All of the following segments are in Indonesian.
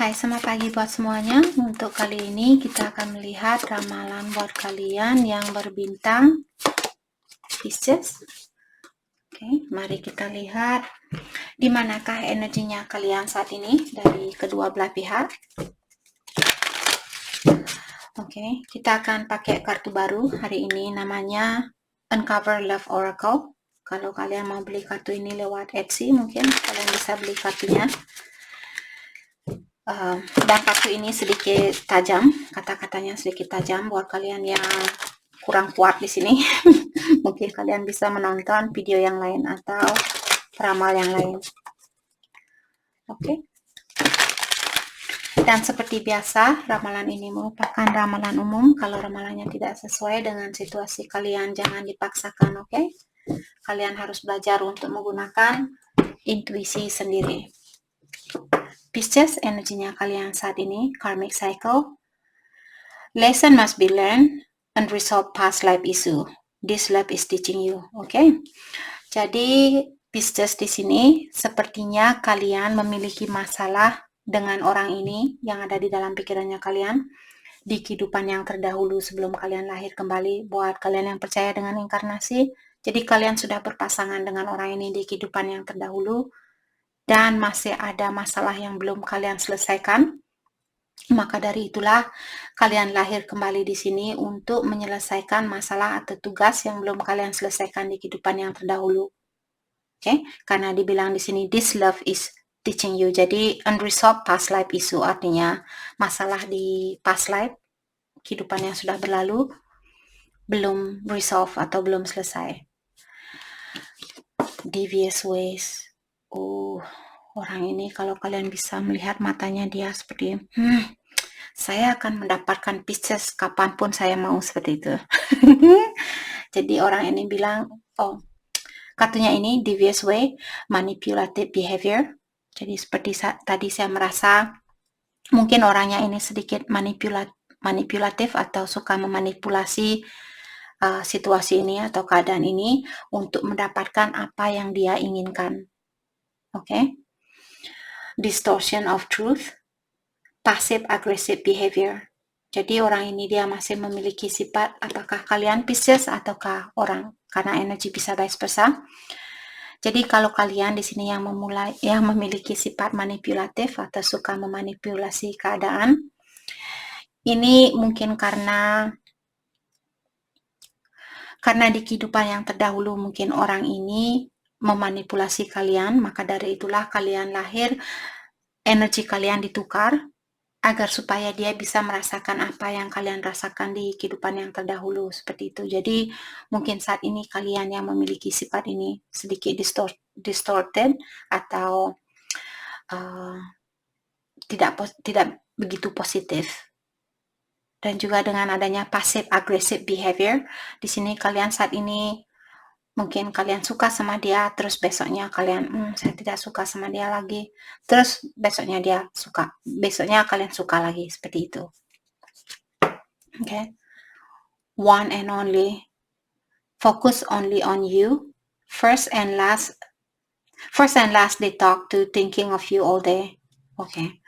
Hai, selamat pagi buat semuanya. Untuk kali ini kita akan melihat ramalan buat kalian yang berbintang Pisces. Oke, mari kita lihat di manakah energinya kalian saat ini dari kedua belah pihak. Oke, kita akan pakai kartu baru hari ini, namanya Uncover Love Oracle. Kalau kalian mau beli kartu ini lewat Etsy, mungkin kalian bisa beli kartunya. Dan kartu ini sedikit tajam, kata-katanya sedikit tajam buat kalian yang kurang kuat di sini. Mungkin kalian bisa menonton video yang lain atau ramal yang lain. Oke. Dan seperti biasa, ramalan ini merupakan ramalan umum. Kalau ramalannya tidak sesuai dengan situasi kalian, jangan dipaksakan, oke? Kalian harus belajar untuk menggunakan intuisi sendiri. Pisces, energinya kalian saat ini, karmic cycle. Lesson must be learned, unresolved past life issue. This life is teaching you, oke? Jadi Pisces di sini sepertinya kalian memiliki masalah dengan orang ini yang ada di dalam pikirannya kalian di kehidupan yang terdahulu sebelum kalian lahir kembali. Buat kalian yang percaya dengan inkarnasi, jadi kalian sudah berpasangan dengan orang ini di kehidupan yang terdahulu dan masih ada masalah yang belum kalian selesaikan. Maka dari itulah kalian lahir kembali di sini untuk menyelesaikan masalah atau tugas yang belum kalian selesaikan di kehidupan yang terdahulu. Oke, karena dibilang di sini this love is teaching you. Jadi unresolved past life issue artinya masalah di past life, kehidupan yang sudah berlalu belum resolve atau belum selesai. Devious ways. Orang ini kalau kalian bisa melihat matanya dia seperti saya akan mendapatkan Pisces kapanpun saya mau, seperti itu. Jadi orang ini bilang, kartunya ini devious way, manipulative behavior. Jadi seperti tadi saya merasa mungkin orangnya ini sedikit manipulatif atau suka memanipulasi situasi ini atau keadaan ini untuk mendapatkan apa yang dia inginkan. Oke? Distortion of truth, passive aggressive behavior. Jadi orang ini dia masih memiliki sifat, apakah kalian Pisces ataukah orang, karena energi bisa vice versa. Jadi kalau kalian di sini yang memiliki sifat manipulatif atau suka memanipulasi keadaan, ini mungkin karena di kehidupan yang terdahulu mungkin orang ini memanipulasi kalian, maka dari itulah kalian lahir, energi kalian ditukar agar supaya dia bisa merasakan apa yang kalian rasakan di kehidupan yang terdahulu, seperti itu. Jadi mungkin saat ini kalian yang memiliki sifat ini sedikit distorted atau tidak begitu positif. Dan juga dengan adanya passive aggressive behavior, di sini kalian saat ini mungkin kalian suka sama dia, terus besoknya kalian saya tidak suka sama dia lagi, terus besoknya dia suka, besoknya kalian suka lagi, seperti itu. Okay. One and only, focus only on you. First and last they talk to thinking of you all day. Okay.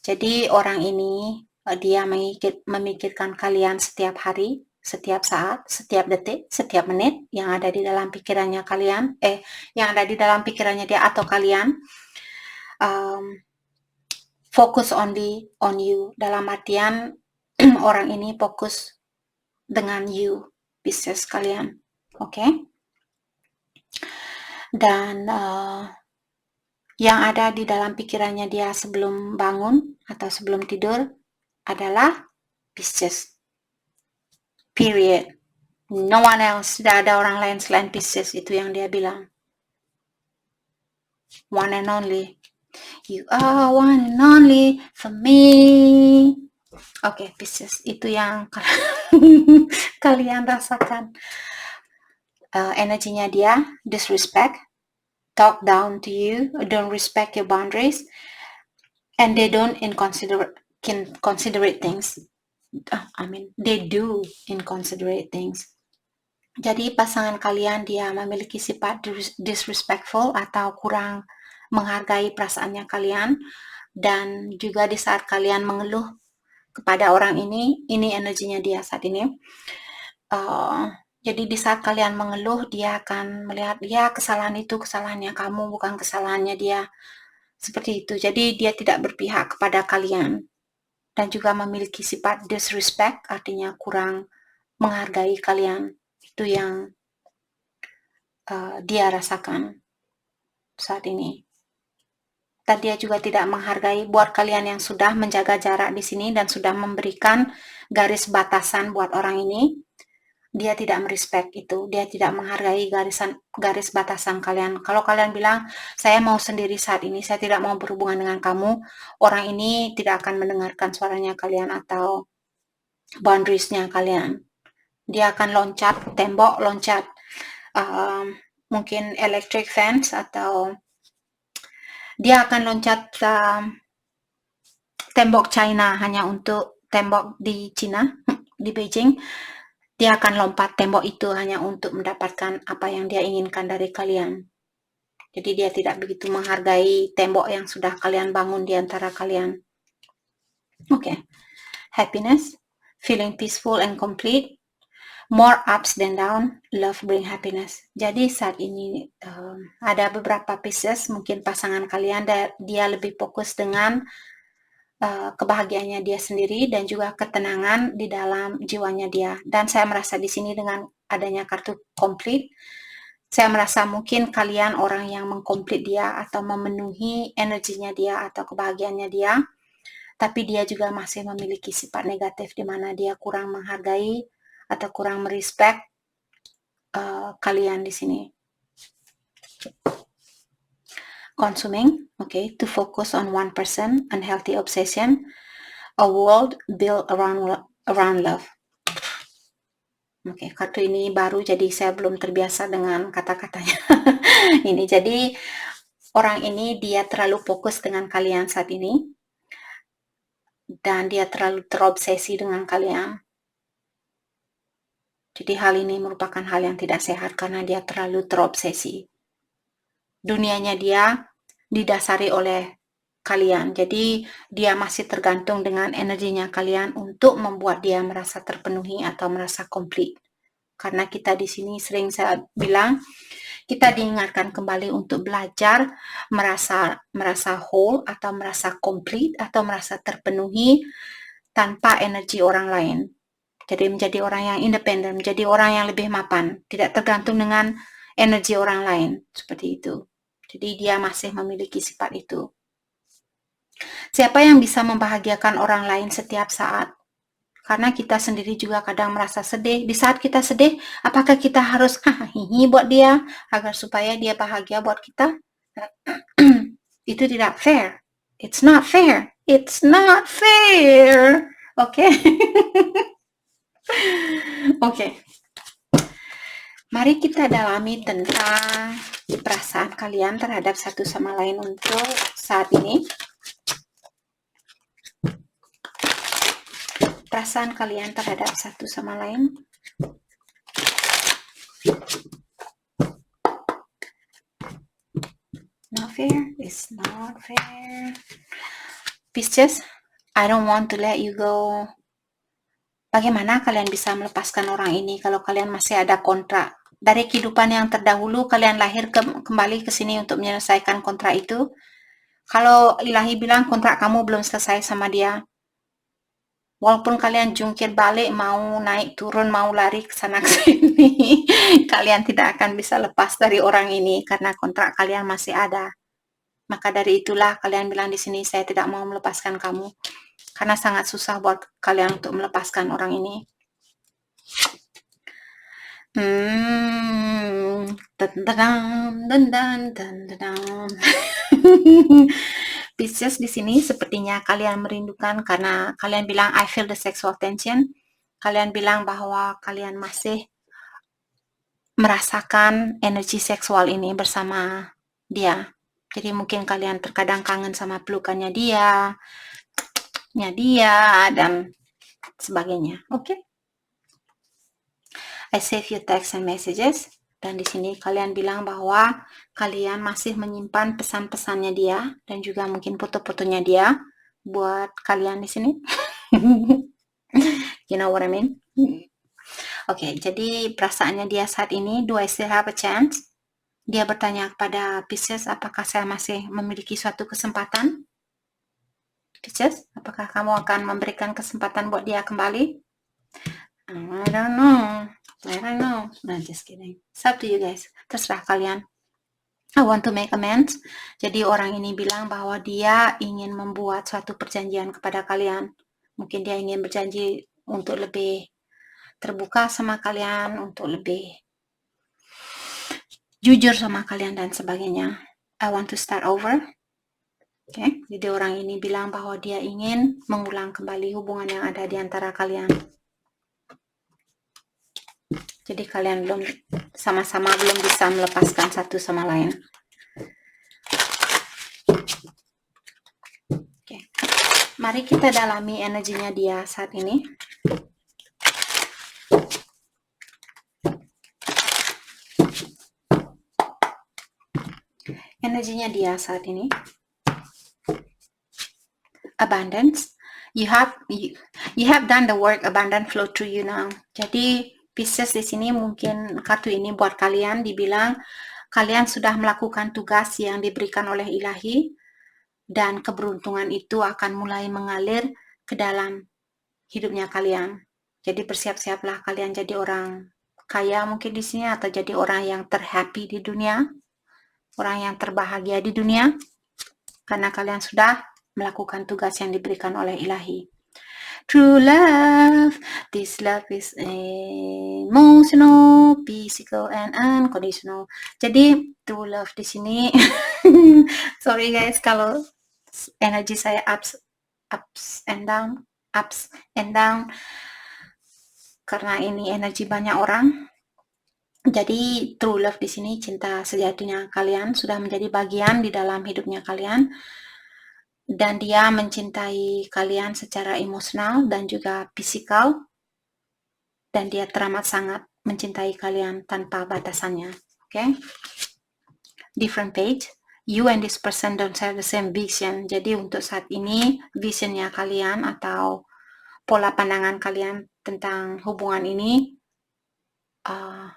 Jadi orang ini dia memikirkan kalian setiap hari, setiap saat, setiap detik, setiap menit yang ada di dalam pikirannya kalian, yang ada di dalam pikirannya dia atau kalian. Focus only on you, dalam artian orang ini fokus dengan you, Pisces kalian, oke? Dan yang ada di dalam pikirannya dia sebelum bangun atau sebelum tidur adalah Pisces. Period. No one else. Tidak ada orang lain selain Pisces. Itu yang dia bilang. One and only. You are one and only for me. Oke, Pisces. Itu yang kalian rasakan. Energinya dia, disrespect, talk down to you, don't respect your boundaries, and they don't inconsiderate things. They do inconsiderate things. Jadi pasangan kalian dia memiliki sifat disrespectful atau kurang menghargai perasaannya kalian, Dan juga di saat kalian mengeluh kepada orang ini energinya dia saat ini. Jadi di saat kalian mengeluh, dia akan melihat, ya kesalahan itu kesalahannya kamu, bukan kesalahannya dia. Seperti itu. Jadi dia tidak berpihak kepada kalian. Dan juga memiliki sifat disrespect, artinya kurang menghargai kalian. Itu yang dia rasakan saat ini. Dan dia juga tidak menghargai buat kalian yang sudah menjaga jarak di sini dan sudah memberikan garis batasan buat orang ini. Dia tidak merespek itu, dia tidak menghargai garis batasan kalian. Kalau kalian bilang, saya mau sendiri saat ini, saya tidak mau berhubungan dengan kamu, orang ini tidak akan mendengarkan suaranya kalian atau boundariesnya kalian. Dia akan loncat tembok, loncat mungkin electric fence, atau dia akan loncat tembok China hanya untuk tembok di China, di Beijing. Dia akan lompat tembok itu hanya untuk mendapatkan apa yang dia inginkan dari kalian. Jadi dia tidak begitu menghargai tembok yang sudah kalian bangun di antara kalian. Okay. Happiness, feeling peaceful and complete, more ups than down, love bring happiness. Jadi saat ini ada beberapa pieces, mungkin pasangan kalian dia lebih fokus dengan kebahagiaannya dia sendiri dan juga ketenangan di dalam jiwanya dia. Dan saya merasa di sini dengan adanya kartu komplit, saya merasa mungkin kalian orang yang mengkomplit dia atau memenuhi energinya dia atau kebahagiaannya dia, tapi dia juga masih memiliki sifat negatif di mana dia kurang menghargai atau kurang merespek kalian di sini. Consuming, okay, to focus on one person, unhealthy obsession, a world built around love. Oke, kartu ini baru jadi saya belum terbiasa dengan kata-katanya. Ini jadi orang ini dia terlalu fokus dengan kalian saat ini dan dia terlalu terobsesi dengan kalian. Jadi hal ini merupakan hal yang tidak sehat karena dia terlalu terobsesi. Dunianya dia didasari oleh kalian. Jadi dia masih tergantung dengan energinya kalian untuk membuat dia merasa terpenuhi atau merasa komplit. Karena kita di sini sering saya bilang, kita diingatkan kembali untuk belajar merasa whole atau merasa komplit atau merasa terpenuhi tanpa energi orang lain. Jadi menjadi orang yang independen, menjadi orang yang lebih mapan, tidak tergantung dengan energi orang lain, seperti itu. Jadi dia masih memiliki sifat itu. Siapa yang bisa membahagiakan orang lain setiap saat? Karena kita sendiri juga kadang merasa sedih. Di saat kita sedih, apakah kita harus hihi buat dia agar supaya dia bahagia buat kita? Itu tidak fair. It's not fair. It's not fair. Oke. Oke. Mari kita dalami tentang perasaan kalian terhadap satu sama lain untuk saat ini. Perasaan kalian terhadap satu sama lain. Not fair. It's not fair. Pisces, I don't want to let you go. Bagaimana kalian bisa melepaskan orang ini kalau kalian masih ada kontrak? Dari kehidupan yang terdahulu, kalian lahir kembali ke sini untuk menyelesaikan kontrak itu. Kalau ilahi bilang kontrak kamu belum selesai sama dia, walaupun kalian jungkir balik, mau naik turun, mau lari ke sana ke sini, kalian tidak akan bisa lepas dari orang ini karena kontrak kalian masih ada. Maka dari itulah kalian bilang di sini, saya tidak mau melepaskan kamu karena sangat susah buat kalian untuk melepaskan orang ini. Pisces di sini sepertinya kalian merindukan karena kalian bilang I feel the sexual tension. Kalian bilang bahwa kalian masih merasakan energi seksual ini bersama dia. Jadi mungkin kalian terkadang kangen sama pelukannya dia dan sebagainya. Oke. I save you text and messages. Dan di sini kalian bilang bahwa kalian masih menyimpan pesan-pesannya dia dan juga mungkin foto-fotonya dia buat kalian di sini. You know what I mean? Oke, jadi perasaannya dia saat ini, do I still have a chance? Dia bertanya kepada Pisces, apakah saya masih memiliki suatu kesempatan? Pisces, apakah kamu akan memberikan kesempatan buat dia kembali? I don't know. No, just kidding. It's up to you guys. Terserah kalian. I want to make amends. Jadi orang ini bilang bahwa dia ingin membuat suatu perjanjian kepada kalian. Mungkin dia ingin berjanji untuk lebih terbuka sama kalian, untuk lebih jujur sama kalian dan sebagainya. I want to start over. Oke, jadi orang ini bilang bahwa dia ingin mengulang kembali hubungan yang ada di antara kalian. Jadi kalian sama-sama belum bisa melepaskan satu sama lain. Oke. Mari kita dalami energinya dia saat ini. Energinya dia saat ini. Abundance. You have done the work. Abundance flow through you now. Jadi Pisces di sini mungkin kartu ini buat kalian dibilang kalian sudah melakukan tugas yang diberikan oleh ilahi dan keberuntungan itu akan mulai mengalir ke dalam hidupnya kalian. Jadi bersiap-siaplah kalian jadi orang kaya mungkin di sini atau jadi orang yang terhappy di dunia, orang yang terbahagia di dunia karena kalian sudah melakukan tugas yang diberikan oleh ilahi. True love, this love is emotional, physical, and unconditional. Jadi true love di sini, sorry guys kalau energi saya ups and down, karena ini energi banyak orang. Jadi true love di sini cinta sejatinya kalian sudah menjadi bagian di dalam hidupnya kalian. Dan dia mencintai kalian secara emosional dan juga fisikal, dan dia teramat sangat mencintai kalian tanpa batasannya. Okay? Different page. You and this person don't share the same vision. Jadi untuk saat ini visionnya kalian atau pola pandangan kalian tentang hubungan ini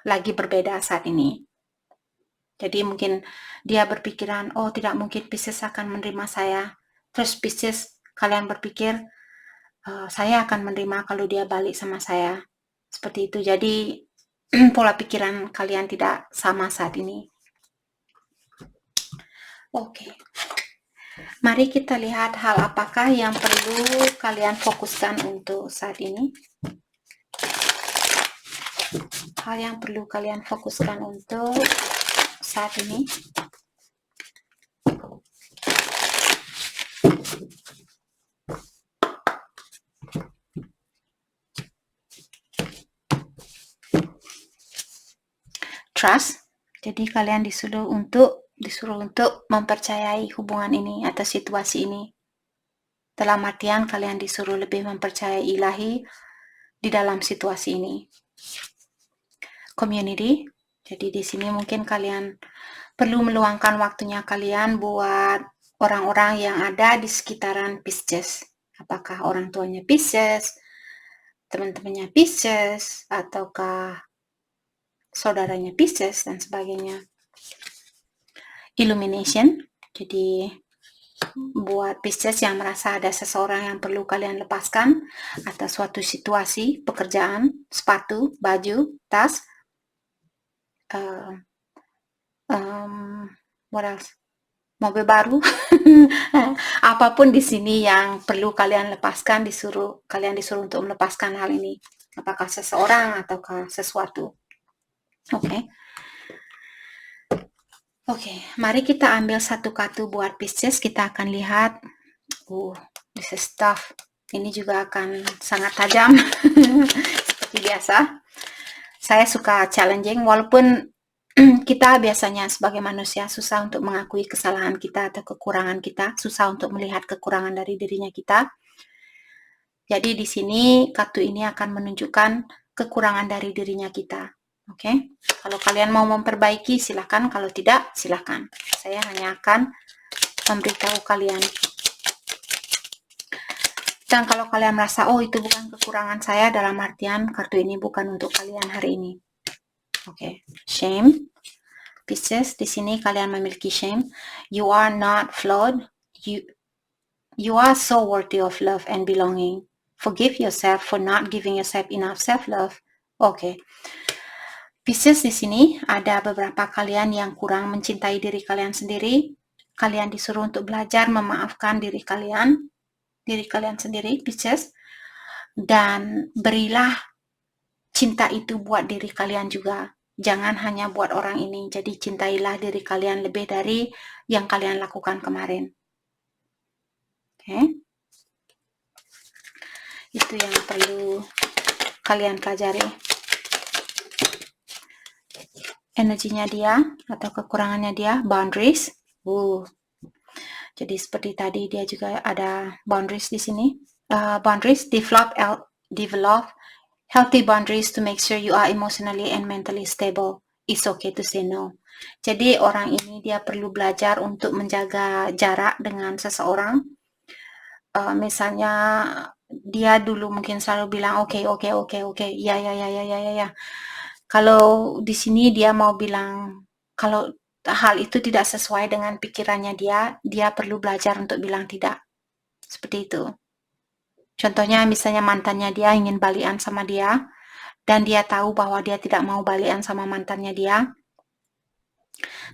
lagi berbeda saat ini. Jadi mungkin dia berpikiran, oh tidak mungkin Pisces akan menerima saya. Terus Pisces, kalian berpikir, saya akan menerima kalau dia balik sama saya. Seperti itu. Jadi, pola pikiran kalian tidak sama saat ini. Oke. Mari kita lihat hal apakah yang perlu kalian fokuskan untuk saat ini. Hal yang perlu kalian fokuskan untuk saat ini. Trust. Jadi kalian disuruh untuk mempercayai hubungan ini atau situasi ini. Dalam artian kalian disuruh lebih mempercayai ilahi di dalam situasi ini. Community. Jadi di sini mungkin kalian perlu meluangkan waktunya kalian buat orang-orang yang ada di sekitaran Pisces. Apakah orang tuanya Pisces, teman-temannya Pisces, ataukah saudaranya Pisces dan sebagainya. Illumination. Jadi buat Pisces yang merasa ada seseorang yang perlu kalian lepaskan atau suatu situasi, pekerjaan, sepatu, baju, tas, what else? Mobil baru, apapun di sini yang perlu kalian lepaskan, kalian disuruh untuk melepaskan hal ini. Apakah seseorang ataukah sesuatu? Oke, mari kita ambil satu kartu buat Pisces. Kita akan lihat, this is tough. Ini juga akan sangat tajam, seperti biasa. Saya suka challenging, walaupun kita biasanya sebagai manusia susah untuk mengakui kesalahan kita atau kekurangan kita, susah untuk melihat kekurangan dari dirinya kita. Jadi di sini kartu ini akan menunjukkan kekurangan dari dirinya kita. Oke, kalau kalian mau memperbaiki silahkan, kalau tidak silahkan. Saya hanya akan memberitahu kalian. Dan kalau kalian merasa, oh itu bukan kekurangan saya, dalam artian kartu ini bukan untuk kalian hari ini. Oke, shame. Pisces, di sini kalian memiliki shame. You are not flawed. You are so worthy of love and belonging. Forgive yourself for not giving yourself enough self-love. Oke. Pisces, di sini ada beberapa kalian yang kurang mencintai diri kalian sendiri. Kalian disuruh untuk belajar memaafkan diri kalian sendiri, Pisces. Dan berilah cinta itu buat diri kalian juga. Jangan hanya buat orang ini. Jadi cintailah diri kalian lebih dari yang kalian lakukan kemarin. Oke. Itu yang perlu kalian pelajari. Energinya dia atau kekurangannya dia, boundaries. Jadi seperti tadi dia juga ada boundaries di sini. Boundaries, develop healthy boundaries to make sure you are emotionally and mentally stable. It's okay to say no. Jadi orang ini dia perlu belajar untuk menjaga jarak dengan seseorang. Misalnya dia dulu mungkin selalu bilang oke, ya. Kalau di sini dia mau bilang kalau hal itu tidak sesuai dengan pikirannya dia perlu belajar untuk bilang tidak. Seperti itu. Contohnya misalnya mantannya dia ingin balikan sama dia, dan dia tahu bahwa dia tidak mau balikan sama mantannya dia,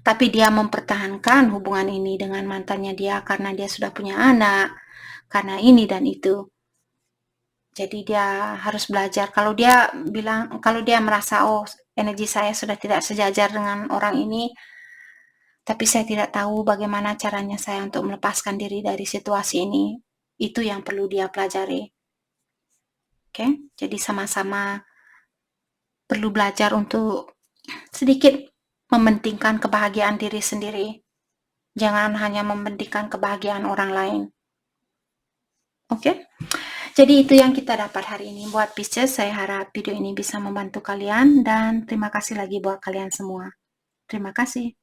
tapi dia mempertahankan hubungan ini dengan mantannya dia karena dia sudah punya anak, karena ini dan itu. Jadi dia harus belajar. Kalau dia merasa, oh energi saya sudah tidak sejajar dengan orang ini, tapi saya tidak tahu bagaimana caranya saya untuk melepaskan diri dari situasi ini. Itu yang perlu dia pelajari. Oke, jadi sama-sama perlu belajar untuk sedikit mementingkan kebahagiaan diri sendiri. Jangan hanya mementingkan kebahagiaan orang lain. Oke? Jadi itu yang kita dapat hari ini buat Pisces. Saya harap video ini bisa membantu kalian dan terima kasih lagi buat kalian semua. Terima kasih.